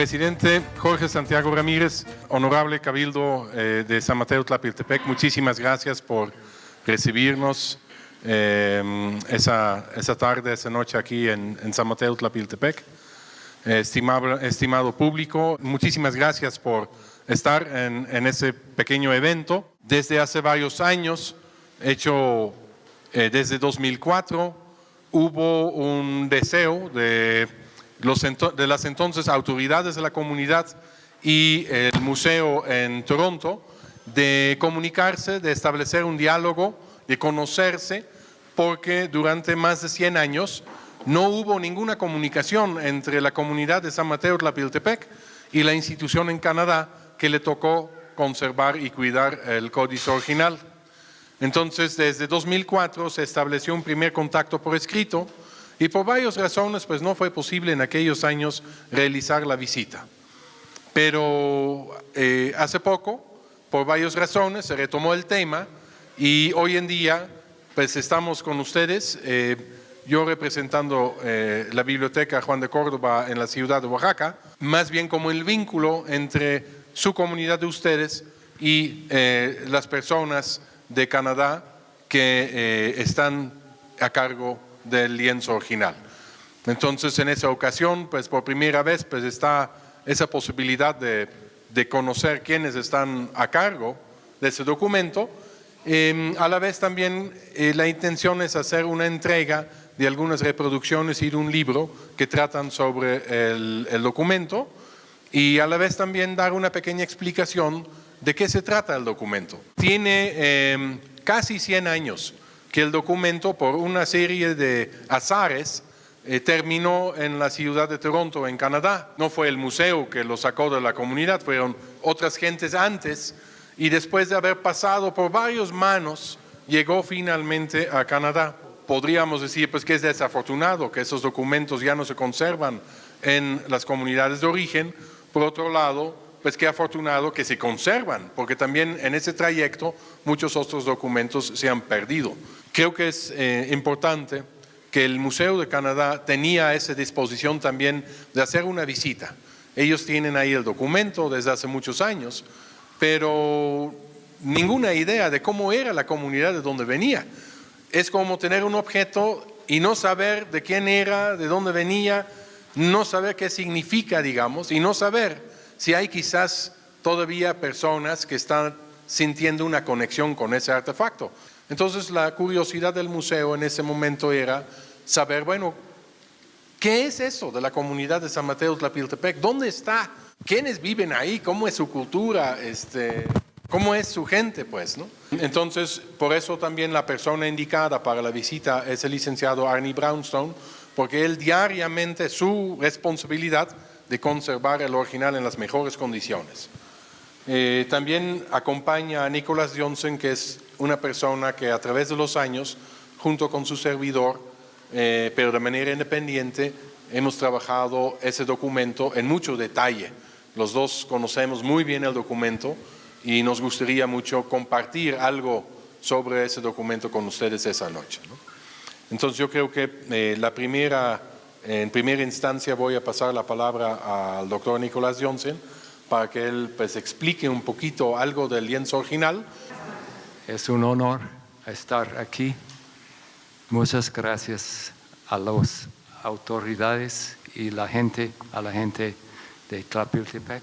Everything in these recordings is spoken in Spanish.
Presidente Jorge Santiago Ramírez, honorable Cabildo de San Mateo Tlapiltepec, muchísimas gracias por recibirnos esa tarde, esa noche aquí en San Mateo Tlapiltepec. Estimado público, muchísimas gracias por estar en ese pequeño evento. Desde hace varios años, desde 2004, hubo un deseo de las entonces autoridades de la comunidad y el museo en Toronto de comunicarse, de establecer un diálogo, de conocerse, porque durante más de 100 años no hubo ninguna comunicación entre la comunidad de San Mateo Tlapiltepec y la institución en Canadá que le tocó conservar y cuidar el códice original. Entonces, desde 2004 se estableció un primer contacto por escrito y por varias razones pues no fue posible en aquellos años realizar la visita. Pero hace poco, por varias razones, se retomó el tema y hoy en día pues estamos con ustedes, yo representando la Biblioteca Juan de Córdoba en la ciudad de Oaxaca, más bien como el vínculo entre su comunidad de ustedes y las personas de Canadá que están a cargo del lienzo original. Entonces, en esa ocasión, pues por primera vez, pues está esa posibilidad de conocer quiénes están a cargo de ese documento. A la vez también la intención es hacer una entrega de algunas reproducciones y de un libro que tratan sobre el documento y a la vez también dar una pequeña explicación de qué se trata el documento. Tiene casi 100 años que el documento, por una serie de azares, terminó en la ciudad de Toronto, en Canadá. No fue el museo que lo sacó de la comunidad, fueron otras gentes antes, y después de haber pasado por varias manos, llegó finalmente a Canadá. Podríamos decir pues que es desafortunado que esos documentos ya no se conservan en las comunidades de origen. Por otro lado, pues qué afortunado que se conservan, porque también en ese trayecto muchos otros documentos se han perdido. Creo que es importante que el Museo de Canadá tenía esa disposición también de hacer una visita. Ellos tienen ahí el documento desde hace muchos años, pero ninguna idea de cómo era la comunidad de donde venía. Es como tener un objeto y no saber de quién era, de dónde venía, no saber qué significa, digamos, y no saber si hay quizás todavía personas que están sintiendo una conexión con ese artefacto. Entonces la curiosidad del museo en ese momento era saber, bueno, ¿qué es eso de la comunidad de San Mateo Tlapiltepec? ¿Dónde está? ¿Quiénes viven ahí? ¿Cómo es su cultura? ¿Cómo es su gente, pues, ¿no? Entonces, por eso también la persona indicada para la visita es el licenciado Arnie Brownstone, porque él diariamente es su responsabilidad de conservar el original en las mejores condiciones. También acompaña a Nicholas Johnson, que es una persona que a través de los años, junto con su servidor, pero de manera independiente, hemos trabajado ese documento en mucho detalle. Los dos conocemos muy bien el documento y nos gustaría mucho compartir algo sobre ese documento con ustedes esa noche, ¿no? Entonces yo creo que en primera instancia voy a pasar la palabra al doctor Nicholas Johnson para que él pues explique un poquito algo del lienzo original. Es un honor estar aquí. Muchas gracias a las autoridades y a la gente de Tlapiltepec.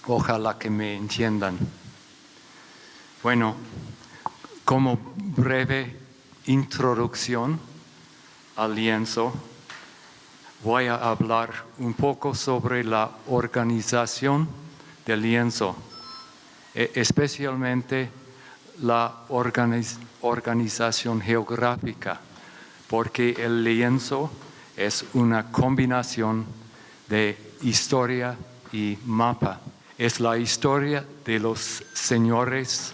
Ojalá que me entiendan. Bueno, como breve introducción al lienzo, voy a hablar un poco sobre la organización del lienzo, especialmente la organización geográfica, porque el lienzo es una combinación de historia y mapa. Es la historia de los señores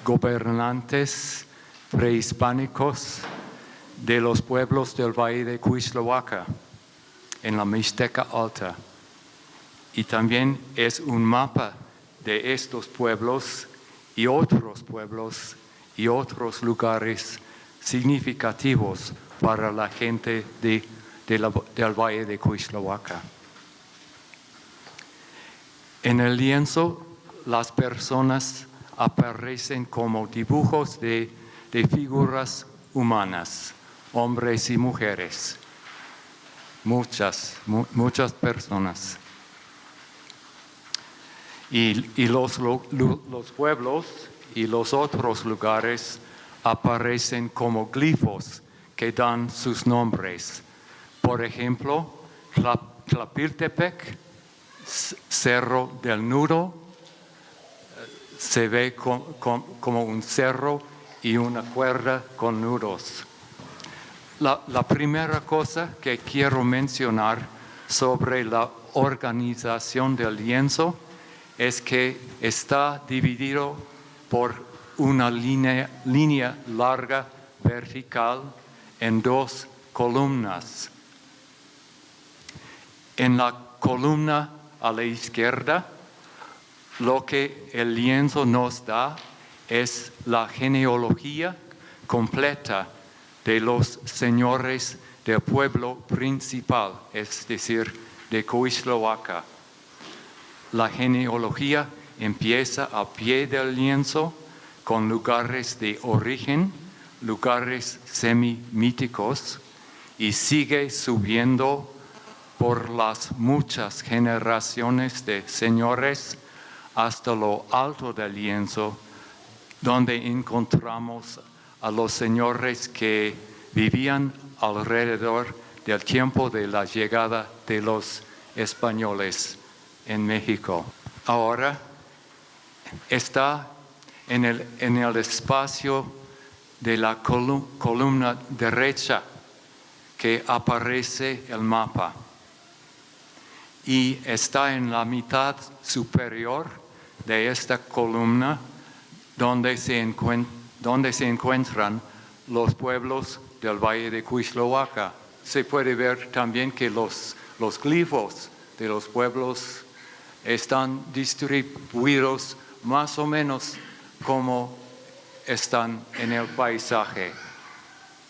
gobernantes prehispánicos de los pueblos del Valle de Cuixtlahuaca, en la Mixteca Alta. Y también es un mapa de estos pueblos y otros lugares significativos para la gente del Valle de Cuixtlahuaca. En el lienzo, las personas aparecen como dibujos de figuras humanas, hombres y mujeres, muchas personas. Y los pueblos y los otros lugares aparecen como glifos que dan sus nombres. Por ejemplo, Tlapiltepec, Cerro del Nudo, se ve como un cerro y una cuerda con nudos. La primera cosa que quiero mencionar sobre la organización del lienzo es que está dividido por una línea larga vertical en dos columnas. En la columna a la izquierda, lo que el lienzo nos da es la genealogía completa de los señores del pueblo principal, es decir, de Coixtlahuaca. La genealogía empieza a pie del lienzo con lugares de origen, lugares semimíticos, y sigue subiendo por las muchas generaciones de señores hasta lo alto del lienzo, donde encontramos a los señores que vivían alrededor del tiempo de la llegada de los españoles en México. Ahora está en el espacio de la columna derecha que aparece el mapa y está en la mitad superior de esta columna donde se encuentran los pueblos del Valle de Coixtlahuaca. Se puede ver también que los glifos de los pueblos están distribuidos más o menos como están en el paisaje.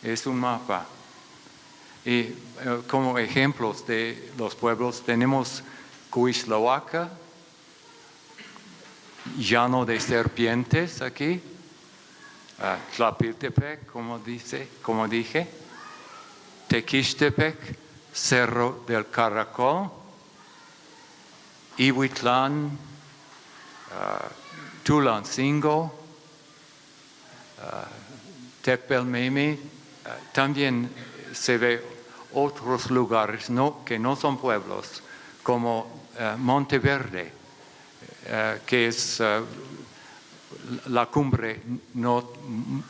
Es un mapa. Y como ejemplos de los pueblos tenemos Coixtlahuaca, Llano de Serpientes aquí, Tlapiltepec, como dije, Tequixtepec, Cerro del Caracol, Ihuitlán, Tulancingo, Tepelmeme. También se ve otros lugares que no son pueblos, como Monteverde, que es la cumbre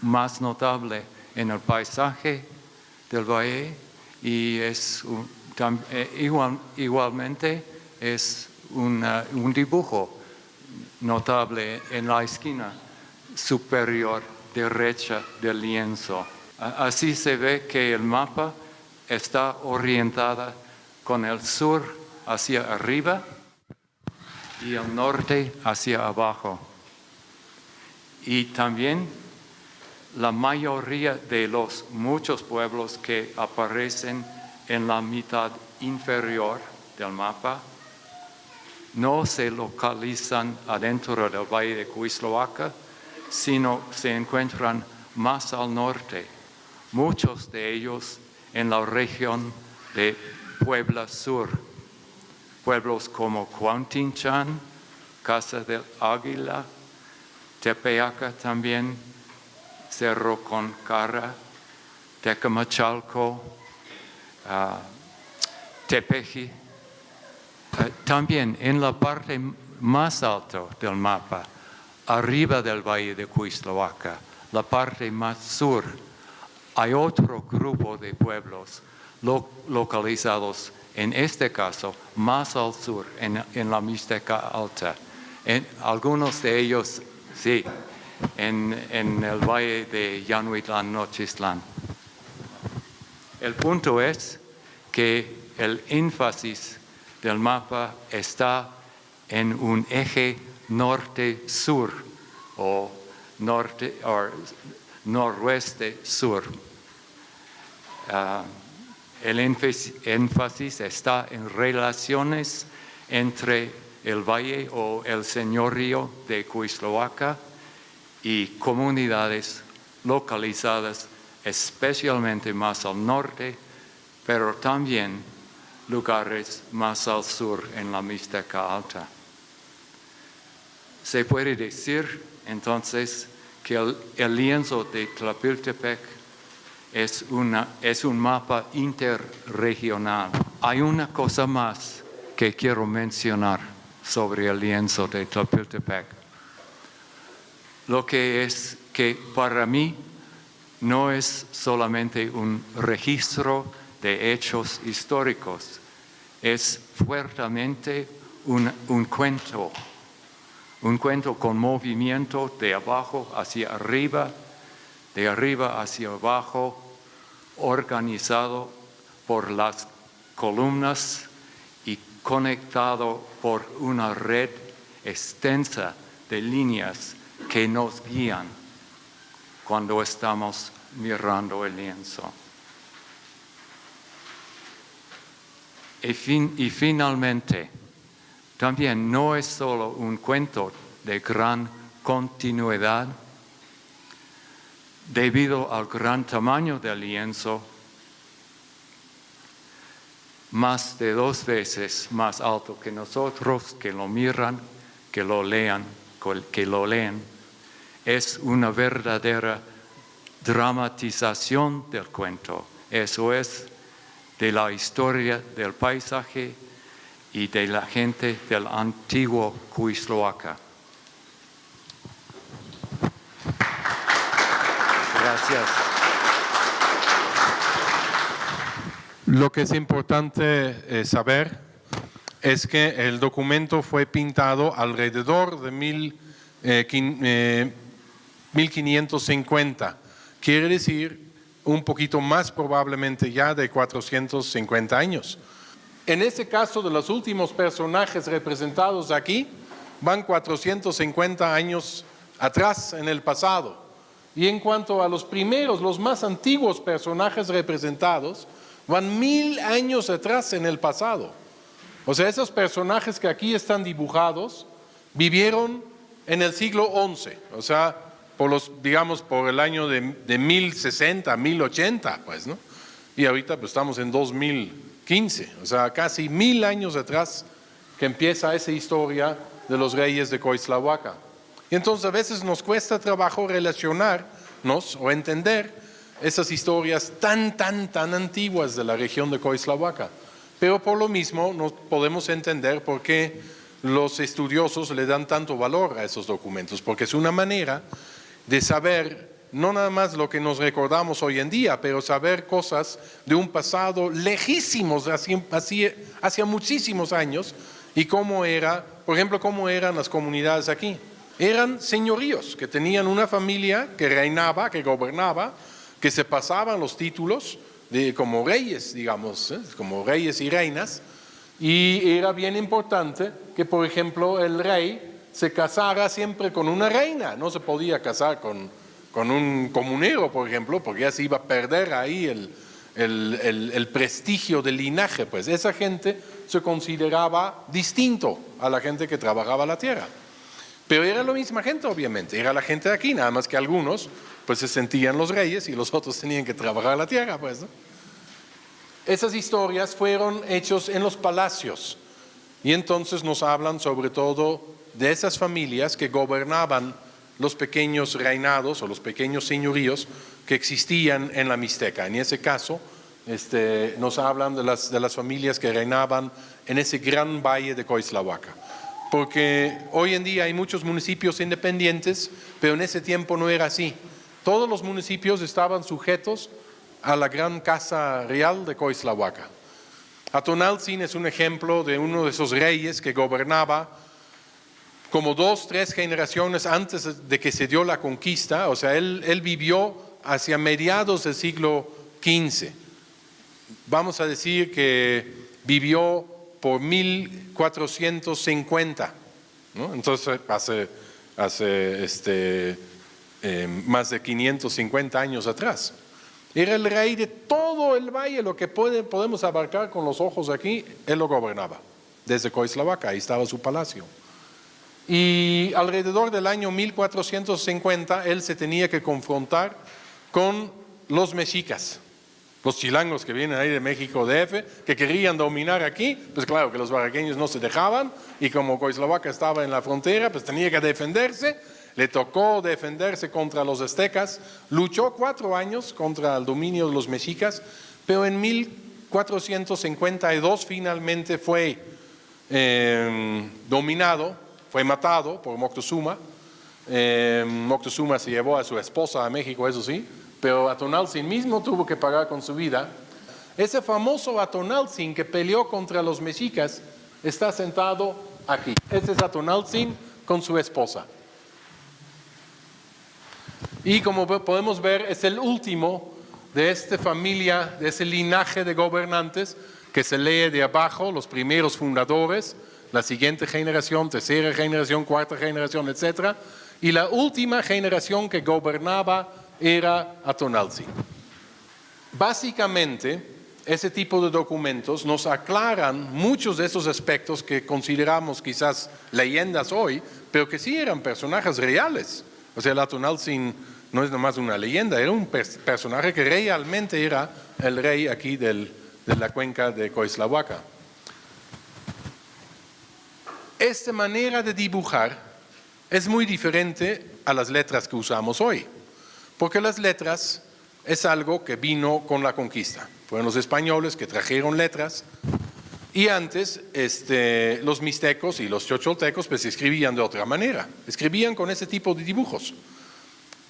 más notable en el paisaje del valle, y igualmente es un dibujo notable en la esquina superior derecha del lienzo. Así se ve que el mapa está orientada con el sur hacia arriba y el norte hacia abajo. Y también la mayoría de los muchos pueblos que aparecen en la mitad inferior del mapa no se localizan adentro del Valle de Coixtlahuaca, sino se encuentran más al norte, muchos de ellos en la región de Puebla Sur, pueblos como Cuautinchan, Casa del Águila, Tepeaca también, Cerro con Cara, Tecamachalco, Tepeji. También en la parte más alta del mapa, arriba del Valle de Coixtlahuaca, la parte más sur, hay otro grupo de pueblos localizados, en este caso, más al sur, en la Mixteca Alta. Algunos de ellos, sí, en el Valle de Llanuitlán, Nochistlán. El punto es que el énfasis del mapa está en un eje norte-sur o noroeste-sur. El énfasis está en relaciones entre el valle o el señorío de Cuixtlahuaca y comunidades localizadas especialmente más al norte, pero también lugares más al sur en la Mixteca Alta. Se puede decir entonces que el lienzo de Tlapiltepec es un mapa interregional. Hay una cosa más que quiero mencionar sobre el lienzo de Tlapiltepec. Lo que es que para mí no es solamente un registro de hechos históricos, es fuertemente un cuento con movimiento de abajo hacia arriba, de arriba hacia abajo, organizado por las columnas y conectado por una red extensa de líneas que nos guían cuando estamos mirando el lienzo. Y finalmente, también no es solo un cuento de gran continuidad. Debido al gran tamaño del lienzo, más de 2 veces más alto que nosotros, que lo miran, que lo leen, es una verdadera dramatización del cuento. Eso es de la historia del paisaje y de la gente del antiguo Cuixtlahuaca. Gracias. Lo que es importante saber es que el documento fue pintado alrededor de 1550. Quiere decir un poquito más probablemente ya de 450 años. En este caso de los últimos personajes representados aquí, van 450 años atrás en el pasado. Y en cuanto a los primeros, los más antiguos personajes representados, van 1000 años atrás en el pasado. O sea, esos personajes que aquí están dibujados vivieron en el siglo XI, o sea, por el año de 1060, 1080, pues, ¿no? Y ahorita pues estamos en 2015, o sea, casi 1000 años atrás que empieza esa historia de los reyes de Cuixtlahuaca. Y entonces a veces nos cuesta trabajo relacionarnos o entender esas historias tan antiguas de la región de Cuixtlahuaca. Pero por lo mismo no podemos entender por qué los estudiosos le dan tanto valor a esos documentos, porque es una manera de saber no nada más lo que nos recordamos hoy en día, pero saber cosas de un pasado lejísimos, hacia muchísimos años, y cómo era, por ejemplo, cómo eran las comunidades aquí. Eran señoríos que tenían una familia que reinaba, que gobernaba, que se pasaban los títulos como reyes, digamos, como reyes y reinas, y era bien importante que, por ejemplo, el rey se casara siempre con una reina, no se podía casar con un comunero, por ejemplo, porque ya se iba a perder ahí el prestigio del linaje, pues esa gente se consideraba distinto a la gente que trabajaba la tierra. Pero era la misma gente, obviamente, era la gente de aquí, nada más que algunos pues se sentían los reyes y los otros tenían que trabajar la tierra, pues, ¿no? Esas historias fueron hechos en los palacios y entonces nos hablan sobre todo de esas familias que gobernaban los pequeños reinados o los pequeños señoríos que existían en la Mixteca. En ese caso nos hablan de las familias que reinaban en ese gran valle de Cuixtlahuaca. Porque hoy en día hay muchos municipios independientes, pero en ese tiempo no era así. Todos los municipios estaban sujetos a la gran casa real de Cuixtlahuaca. Atonaltzin es un ejemplo de uno de esos reyes que gobernaba como 2, 3 generaciones antes de que se dio la conquista. O sea, él vivió hacia mediados del siglo XV. Vamos a decir que vivió por 1450, ¿no? Entonces hace más de 550 años atrás. Era el rey de todo el valle, lo que podemos abarcar con los ojos aquí, él lo gobernaba. desde Coixtlahuaca, ahí estaba su palacio. Y alrededor del año 1450 él se tenía que confrontar con los mexicas, los chilangos que vienen ahí de México DF, que querían dominar aquí. Pues claro que los oaxaqueños no se dejaban, y como Coixtlahuaca estaba en la frontera, pues tenía que defenderse. Le tocó defenderse contra los aztecas, luchó 4 años contra el dominio de los mexicas, pero en 1452 finalmente fue dominado, fue matado por Moctezuma. Moctezuma se llevó a su esposa a México, eso sí, pero Atonaltzin mismo tuvo que pagar con su vida. Ese famoso Atonaltzin que peleó contra los mexicas está sentado aquí. Este es Atonaltzin con su esposa. Y como podemos ver, es el último de esta familia, de ese linaje de gobernantes que se lee de abajo, los primeros fundadores, la siguiente generación, tercera generación, cuarta generación, etc. Y la última generación que gobernaba era Atonaltzin. Básicamente, ese tipo de documentos nos aclaran muchos de esos aspectos que consideramos quizás leyendas hoy, pero que sí eran personajes reales. O sea, el Atonaltzin no es nomás una leyenda, era un personaje que realmente era el rey aquí de la cuenca de Coixtlahuaca. Esta manera de dibujar es muy diferente a las letras que usamos hoy, porque las letras es algo que vino con la conquista. Fueron los españoles que trajeron letras, y antes los mixtecos y los chocholtecos pues escribían de otra manera, escribían con ese tipo de dibujos.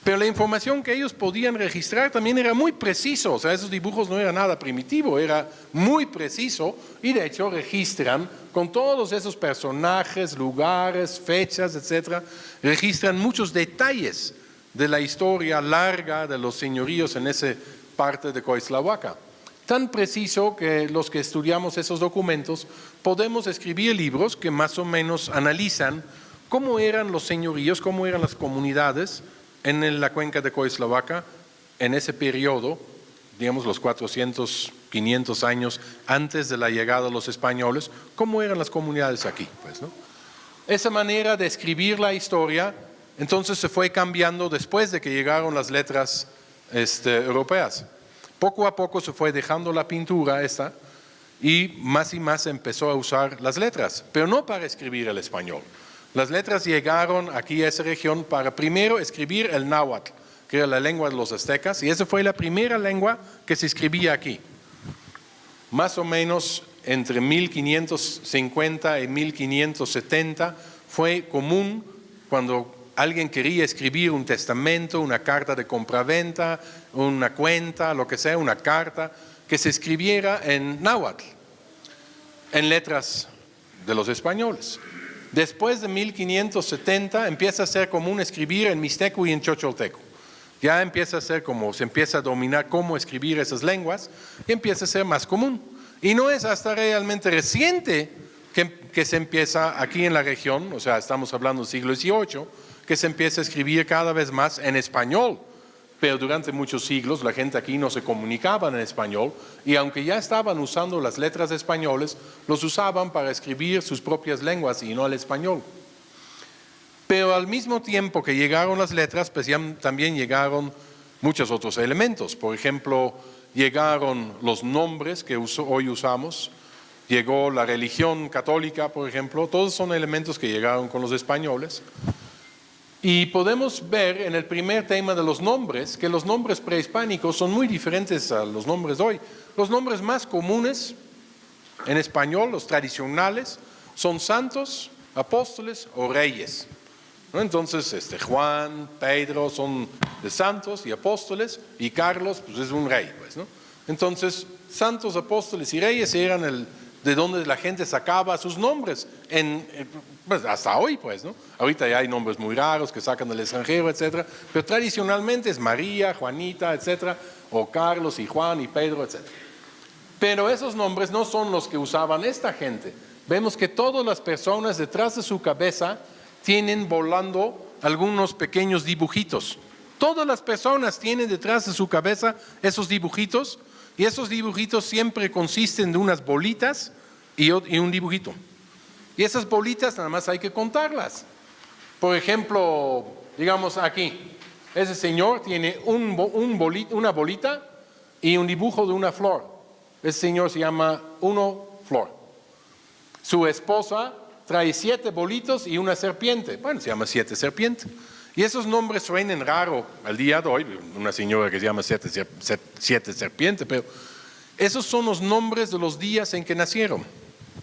Pero la información que ellos podían registrar también era muy preciso, o sea, esos dibujos no eran nada primitivo, era muy preciso, y de hecho registran con todos esos personajes, lugares, fechas, etcétera, registran muchos detalles de la historia larga de los señoríos en esa parte de Coixtlahuaca. Tan preciso que los que estudiamos esos documentos podemos escribir libros que más o menos analizan cómo eran los señoríos, cómo eran las comunidades en la cuenca de Coixtlahuaca en ese periodo, digamos los 400, 500 años antes de la llegada de los españoles, cómo eran las comunidades aquí, pues, ¿no? Esa manera de escribir la historia entonces se fue cambiando después de que llegaron las letras europeas. Poco a poco se fue dejando la pintura esta, y más se empezó a usar las letras, pero no para escribir el español. Las letras llegaron aquí a esa región para primero escribir el náhuatl, que era la lengua de los aztecas, y esa fue la primera lengua que se escribía aquí. Más o menos entre 1550 y 1570 fue común, cuando alguien quería escribir un testamento, una carta de compraventa, una cuenta, lo que sea, una carta, que se escribiera en náhuatl, en letras de los españoles. Después de 1570 empieza a ser común escribir en mixteco y en chocholteco. Ya empieza a ser como se empieza a dominar cómo escribir esas lenguas, y empieza a ser más común. Y no es hasta realmente reciente que se empieza aquí en la región, o sea, estamos hablando del siglo XVIII, que se empieza a escribir cada vez más en español. Pero durante muchos siglos la gente aquí no se comunicaba en español, y aunque ya estaban usando las letras españoles, los usaban para escribir sus propias lenguas y no el español. Pero al mismo tiempo que llegaron las letras, pues ya también llegaron muchos otros elementos. Por ejemplo, llegaron los nombres que hoy usamos, llegó la religión católica, por ejemplo, todos son elementos que llegaron con los españoles. Y podemos ver en el primer tema de los nombres, que los nombres prehispánicos son muy diferentes a los nombres de hoy. Los nombres más comunes en español, los tradicionales, son santos, apóstoles o reyes, ¿no? Entonces, Juan, Pedro son de santos y apóstoles, y Carlos pues es un rey, pues, ¿no? Entonces, santos, apóstoles y reyes eran de donde la gente sacaba sus nombres, pues hasta hoy, pues, ¿no? Ahorita ya hay nombres muy raros que sacan del extranjero, etcétera, pero tradicionalmente es María, Juanita, etcétera, o Carlos y Juan y Pedro, etcétera. Pero esos nombres no son los que usaban esta gente. Vemos que todas las personas detrás de su cabeza tienen volando algunos pequeños dibujitos. Todas las personas tienen detrás de su cabeza esos dibujitos, y esos dibujitos siempre consisten de unas bolitas y un dibujito. Y esas bolitas nada más hay que contarlas. Por ejemplo, digamos aquí, ese señor tiene una bolita y un dibujo de una flor. Ese señor se llama Flor. Su esposa trae 7 bolitos y una serpiente. Bueno, se llama 7 serpientes. Y esos nombres suenan raro al día de hoy. Una señora que se llama 7 serpientes, pero esos son los nombres de los días en que nacieron.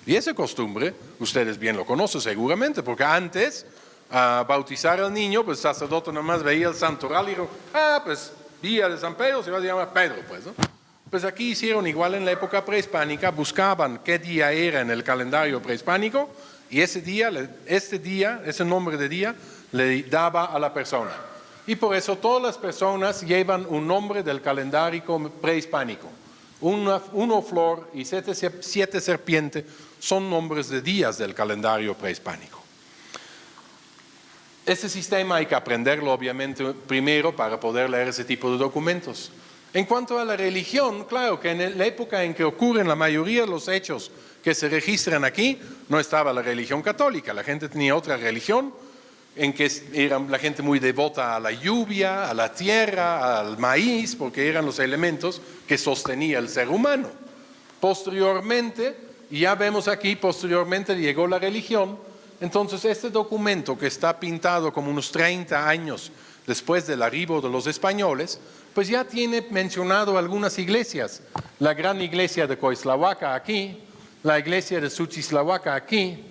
Y esa costumbre, ustedes bien lo conocen seguramente, porque antes, a bautizar al niño, pues el sacerdote nomás veía el santoral y dijo, pues día de San Pedro se va a llamar Pedro, pues, ¿no? Pues aquí hicieron igual en la época prehispánica, buscaban qué día era en el calendario prehispánico y ese nombre de día, le daba a la persona. Y por eso todas las personas llevan un nombre del calendario prehispánico. Flor y 7 serpientes son nombres de días del calendario prehispánico. Este sistema hay que aprenderlo obviamente primero para poder leer ese tipo de documentos. En cuanto a la religión, claro que en la época en que ocurren la mayoría de los hechos que se registran aquí, no estaba la religión católica, la gente tenía otra religión, en que era la gente muy devota a la lluvia, a la tierra, al maíz, porque eran los elementos que sostenía el ser humano. Posteriormente, y ya vemos aquí, posteriormente llegó la religión. Entonces este documento que está pintado como unos 30 años después del arribo de los españoles, pues ya tiene mencionado algunas iglesias. La gran iglesia de Coislahuaca aquí, la iglesia de Suchislahuaca aquí,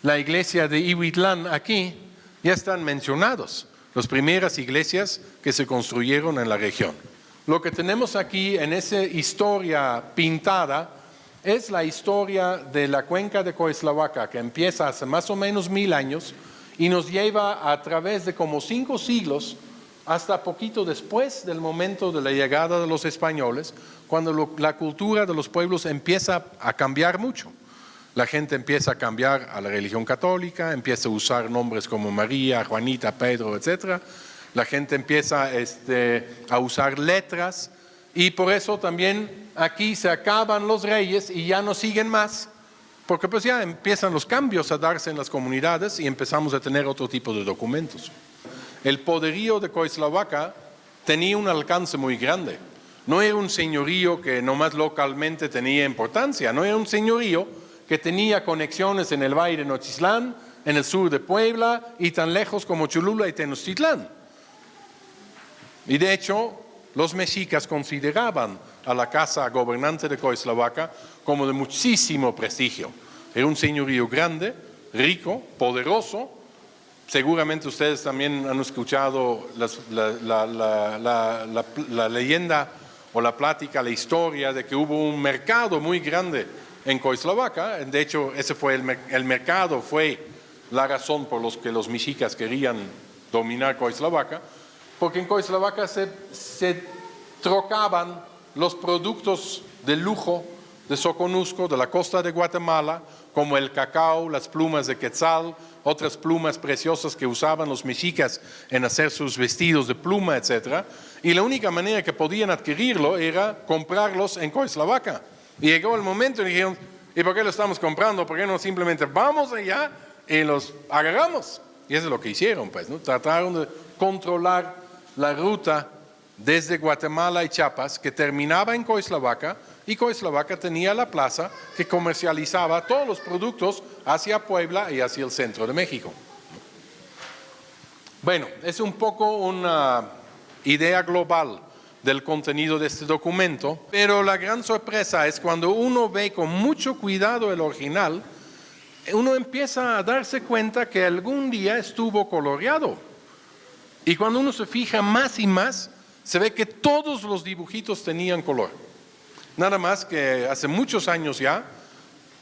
la iglesia de Ihuitlán aquí, ya están mencionados, las primeras iglesias que se construyeron en la región. Lo que tenemos aquí en esa historia pintada es la historia de la cuenca de Coislahuaca, que empieza hace más o menos 1000 años y nos lleva a través de como 5 siglos hasta poquito después del momento de la llegada de los españoles, cuando la cultura de los pueblos empieza a cambiar mucho. La gente empieza a cambiar a la religión católica, empieza a usar nombres como María, Juanita, Pedro, etc. La gente empieza a usar letras y por eso también aquí se acaban los reyes y ya no siguen más, porque pues ya empiezan los cambios a darse en las comunidades y empezamos a tener otro tipo de documentos. El poderío de Coislahuaca tenía un alcance muy grande. No era un señorío que nomás localmente tenía importancia, no era un señorío que tenía conexiones en el Valle de Nochistlán, en el sur de Puebla y tan lejos como Cholula y Tenochtitlán. Y de hecho, los mexicas consideraban a la casa gobernante de Coislahuaca como de muchísimo prestigio. Era un señorío grande, rico, poderoso. Seguramente ustedes también han escuchado la leyenda o la plática, la historia de que hubo un mercado muy grande en Coislahuaca. De hecho, ese fue el mercado, fue la razón por la que los mexicas querían dominar Coislahuaca, porque en Coislahuaca se trocaban los productos de lujo de Soconusco, de la costa de Guatemala, como el cacao, las plumas de quetzal, otras plumas preciosas que usaban los mexicas en hacer sus vestidos de pluma, etc. Y la única manera que podían adquirirlo era comprarlos en Coislahuaca. Y llegó el momento y dijeron, ¿y por qué lo estamos comprando? ¿Por qué no simplemente vamos allá y los agarramos? Y eso es lo que hicieron, pues, ¿no? Trataron de controlar la ruta desde Guatemala y Chiapas, que terminaba en Coislahuaca, y Coislahuaca tenía la plaza que comercializaba todos los productos hacia Puebla y hacia el centro de México. Bueno, es un poco una idea global del contenido de este documento, pero la gran sorpresa es cuando uno ve con mucho cuidado el original, uno empieza a darse cuenta que algún día estuvo coloreado. Y cuando uno se fija más y más, se ve que todos los dibujitos tenían color. Nada más que hace muchos años ya,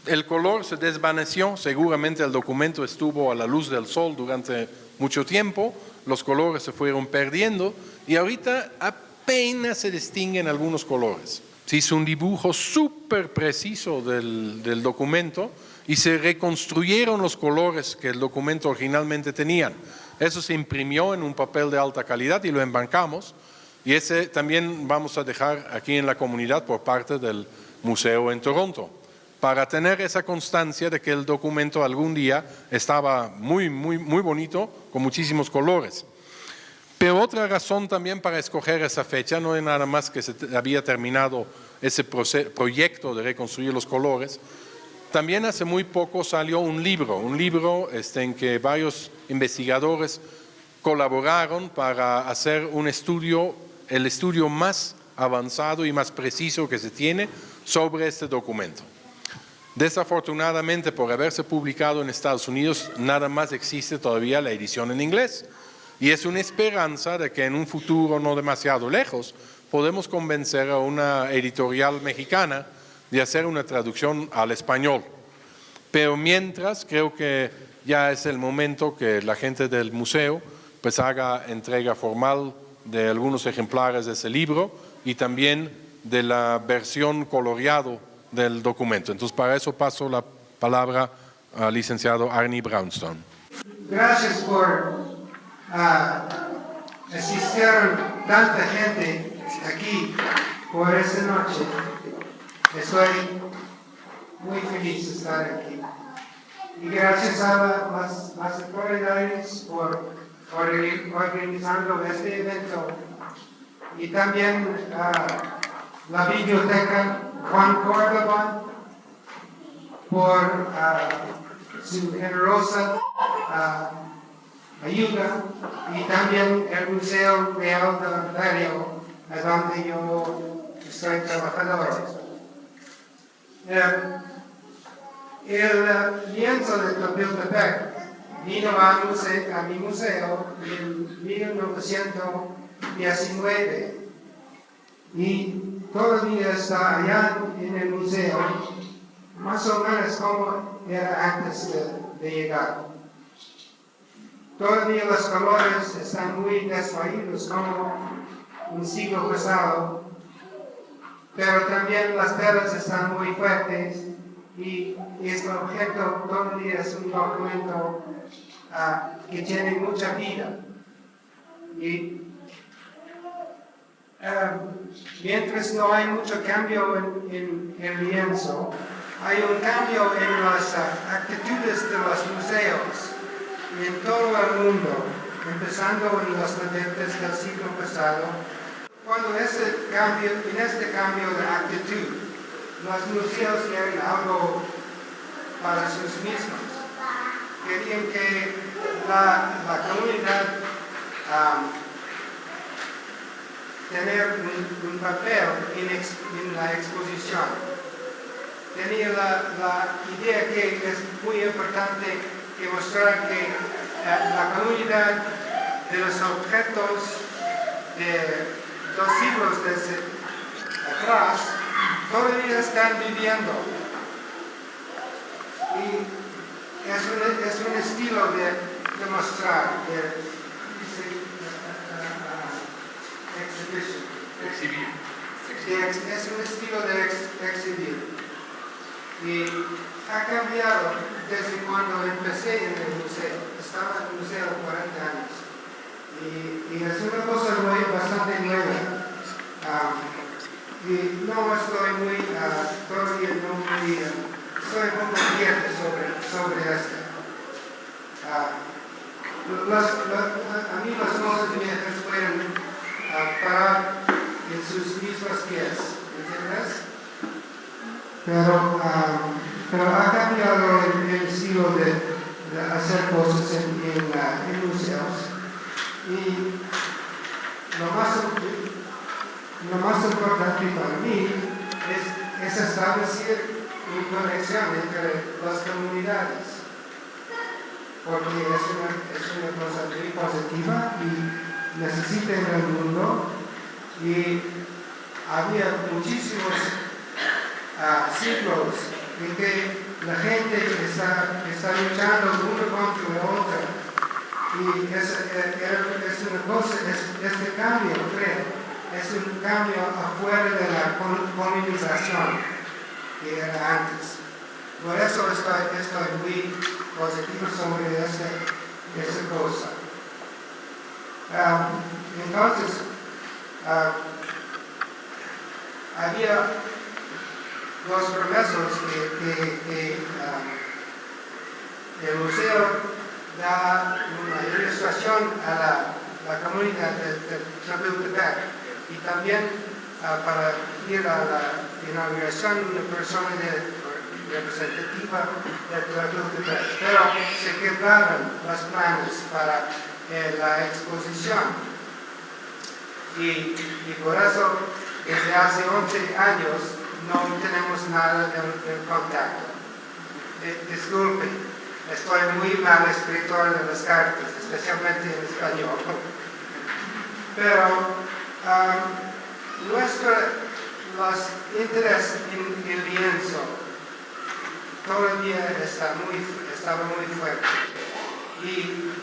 el color se desvaneció, seguramente el documento estuvo a la luz del sol durante mucho tiempo, los colores se fueron perdiendo y ahorita apenas se distinguen algunos colores. Se hizo un dibujo súper preciso del documento y se reconstruyeron los colores que el documento originalmente tenían. Eso se imprimió en un papel de alta calidad y lo embarcamos. Y ese también vamos a dejar aquí en la comunidad por parte del museo en Toronto, para tener esa constancia de que el documento algún día estaba muy bonito, con muchísimos colores. Pero otra razón también para escoger esa fecha no es nada más que se había terminado ese proyecto de reconstruir los colores. También hace muy poco salió un libro en que varios investigadores colaboraron para hacer un estudio, el estudio más avanzado y más preciso que se tiene sobre este documento. Desafortunadamente, por haberse publicado en Estados Unidos, nada más existe todavía la edición en inglés. Y es una esperanza de que en un futuro no demasiado lejos podemos convencer a una editorial mexicana de hacer una traducción al español. Pero mientras, creo que ya es el momento que la gente del museo pues haga entrega formal de algunos ejemplares de ese libro y también de la versión coloreado del documento. Entonces, para eso paso la palabra al licenciado Arnie Brownstone. Gracias por asistieron tanta gente aquí por esta noche. Estoy muy feliz de estar aquí. Y gracias a las autoridades por organizando este evento. Y también la biblioteca Juan Córdoba por su generosa ayuda, y también el Museo Real de Ontario, a donde yo estoy trabajando. El lienzo de Topiltepec vino a mi museo en 1919 y todavía está allá en el museo, más o menos como era antes de llegar. Todavía los colores están muy desvaídos como un siglo pasado, pero también las telas están muy fuertes y este objeto todavía es un documento que tiene mucha vida. Y mientras no hay mucho cambio en el lienzo, hay un cambio en las actitudes de los museos en todo el mundo, empezando en los 90 del siglo pasado. Cuando en este cambio de actitud, los museos quieren algo para sus mismos. Querían que la comunidad tener un papel en la exposición. Tenía la idea que es muy importante que mostrar que la comunidad de los objetos de 2 siglos desde atrás todavía están viviendo. Y es un estilo de mostrar, es un estilo de exhibir. Y ha cambiado desde cuando empecé en el museo. Estaba en el museo 40 años. Y es una cosa bastante nueva. Y no estoy todavía estoy un poco abierto sobre esto. A mí las cosas viejas pueden parar en sus mismos pies. ¿Entiendes? Pero ha cambiado el estilo de hacer cosas en museos. Y lo más importante para mí es establecer una conexión entre las comunidades. Porque es una cosa muy positiva y necesita en el mundo. Y había muchísimos siglos en que la gente está luchando uno contra el otro. Y es una cosa, este cambio, creo, es un cambio afuera de la colonización que era antes. Por eso estoy muy positivo sobre esa cosa. Entonces, había dos promesas que el museo da una ilustración a la comunidad de Chapultepec y también para ir a la inauguración una persona representativa de Chapultepec, pero se quebraron los planes para la exposición y por eso desde hace 11 años no tenemos nada de contacto. Disculpe, estoy muy mal escritor de las cartas, especialmente en español. Pero los intereses en el lienzo todavía estaba muy fuerte. Y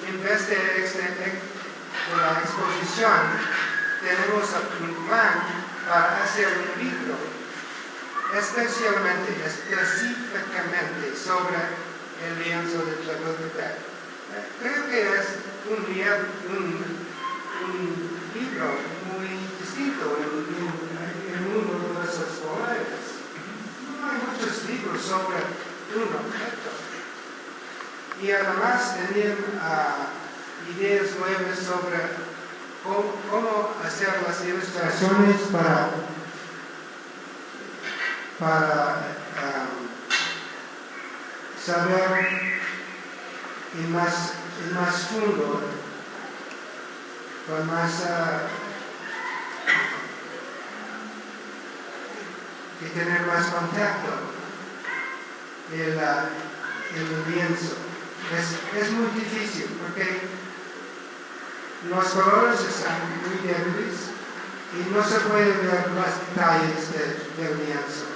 en vez de la exposición, tenemos un plan para hacer un libro específicamente sobre el lienzo de Chapultepec. Creo que es un libro muy distinto en el mundo de esos colores. No hay muchos libros sobre un objeto. Y además tenían ideas nuevas sobre cómo hacer las ilustraciones para saber en más fondo, con más que tener más contacto el lienzo. Es muy difícil porque los colores están muy débiles y no se puede ver los detalles del lienzo.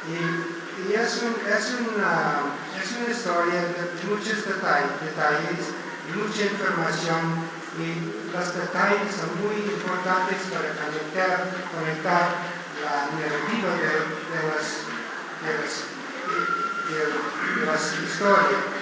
Y es una historia de muchos detalles y mucha información, y los detalles son muy importantes para conectar la narrativa de las historias.